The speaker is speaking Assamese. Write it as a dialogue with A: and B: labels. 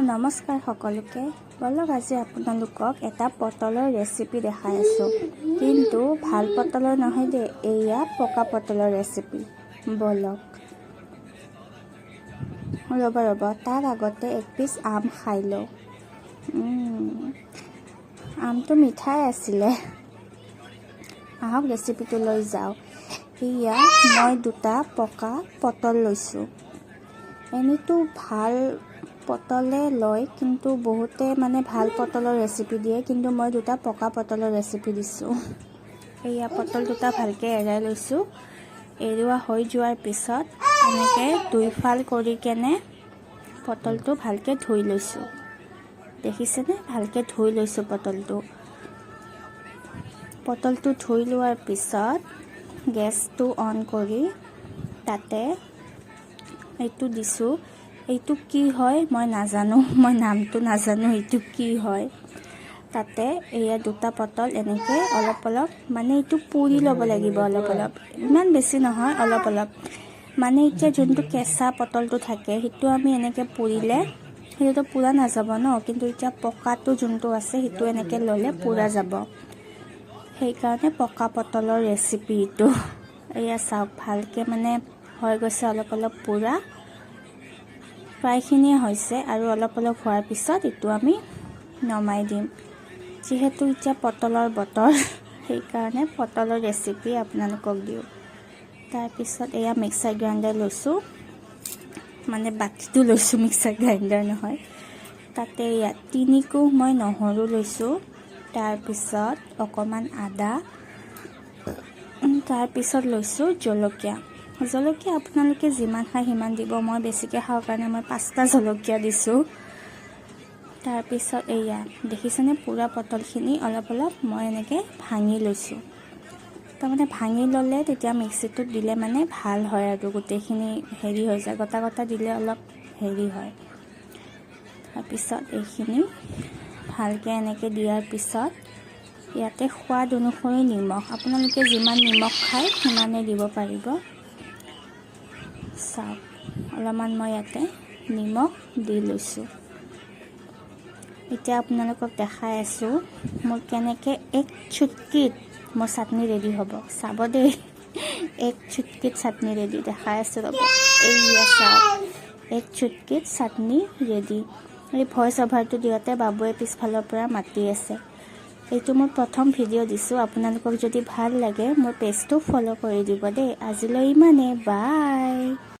A: নমস্কাৰ সকলোকে। বলক আজি আপোনালোকক এটা পটলৰ ৰেচিপি দেখাই আছোঁ, কিন্তু ভাল পটলৰ নহয় দে, এয়া পকা পটলৰ ৰেচিপি। বলক ৰ'ব তাৰ আগতে এক পিচ আম খাই লওঁ। আমটো মিঠাই আছিলে। আহক ৰেচিপিটো লৈ যাওঁ। এয়া মই দুটা পকা পটল লৈছোঁ। এনেতো ভাল পটলে লয়, কিন্তু বহুতে ভাল পটলৰ ৰেচিপি দিয়ে, কিন্তু মই দুটা পকা পটলৰ ৰেচিপি দিছোঁ। এয়া পটল দুটা ভালকৈ এৰাই লৈছোঁ। এৰুৱা হৈ যোৱাৰ পিছত এনেকৈ দুইফাল কৰি কেনে পটলটো ভালকৈ ধুই লৈছোঁ। দেখিছেনে? ভালকৈ ধুই লৈছোঁ পটলটো ধুই লোৱাৰ পিছত গেছটো অন কৰি তাতে এইটো দিছোঁ। এইটো কি হয় মই নাজানো, মই নামটো নাজানো এইটো কি হয়। তাতে এয়া দুটা পটল এনেকৈ অলপ এইটো পুৰি ল'ব লাগিব। অলপ ইমান বেছি নহয়, অলপ এতিয়া যোনটো কেঁচা পটলটো থাকে সেইটো আমি এনেকৈ পুৰিলে সেইটোতো পুৰা নাযাব ন, কিন্তু এতিয়া পকাটো যোনটো আছে সেইটো এনেকৈ ল'লে পুৰা যাব। সেইকাৰণে পকা পটলৰ ৰেচিপি এইটো। এয়া চাওক, ভালকৈ হৈ গৈছে অলপ পুৰা, প্ৰায়খিনিয়ে হৈছে। আৰু অলপ হোৱাৰ পিছত এইটো আমি নমাই দিম। যিহেতু এতিয়া পটলৰ বতৰ, সেইকাৰণে পটলৰ ৰেচিপি আপোনালোকক দিওঁ। তাৰপিছত এয়া মিক্সাৰ গ্ৰাইণ্ডাৰ লৈছোঁ, বাতিটো লৈছোঁ, মিক্সাৰ গ্ৰাইণ্ডাৰ নহয়। তাতে ইয়াত 3 কোহ মই নহৰু লৈছোঁ। তাৰপিছত অকণমান আদা, তাৰপিছত লৈছোঁ জলকীয়া আপোনালোকে যিমান খায় সিমান দিব। মই বেছিকৈ খাওঁ কাৰণে মই 5টা জলকীয়া দিছোঁ। তাৰপিছত এয়া দেখিছেনে, পুৰা পটলখিনি অলপ মই এনেকৈ ভাঙি লৈছোঁ। ভাঙি ল'লে তেতিয়া মিক্সিটোত দিলে ভাল হয় আৰু গোটেইখিনি হেৰি হৈ যায়। গটা দিলে অলপ হেৰি হয়। তাৰপিছত এইখিনি ভালকৈ এনেকৈ দিয়াৰ পিছত ইয়াতে সোৱাদ অনুসৰি নিমখ, আপোনালোকে যিমান নিমখ খায় সিমানেই দিব পাৰিব। চাওক, অলপমান মই ইয়াতে নিমখ দি লৈছোঁ। এতিয়া আপোনালোকক দেখাই আছোঁ মোৰ কেনেকৈ এক চুটকিত মোৰ চাটনি ৰেডি হ'ব। চাব দেই, এক চুটকিত চাটনি ৰেডি দেখাই আছোঁ। ৰ'ব, এইয়া চাওক, এক চুটকিত চাটনি ৰেডি। এই ভইচ অভাৰটো দিওঁতে বাবুৱে পিছফালৰ পৰা মাতি আছে। এইটো মোৰ প্ৰথম ভিডিঅ' দিছোঁ। আপোনালোকক যদি ভাল লাগে মোৰ পেজটো ফ'ল' কৰি দিব দেই। আজিলৈ ইমানেই, বাই।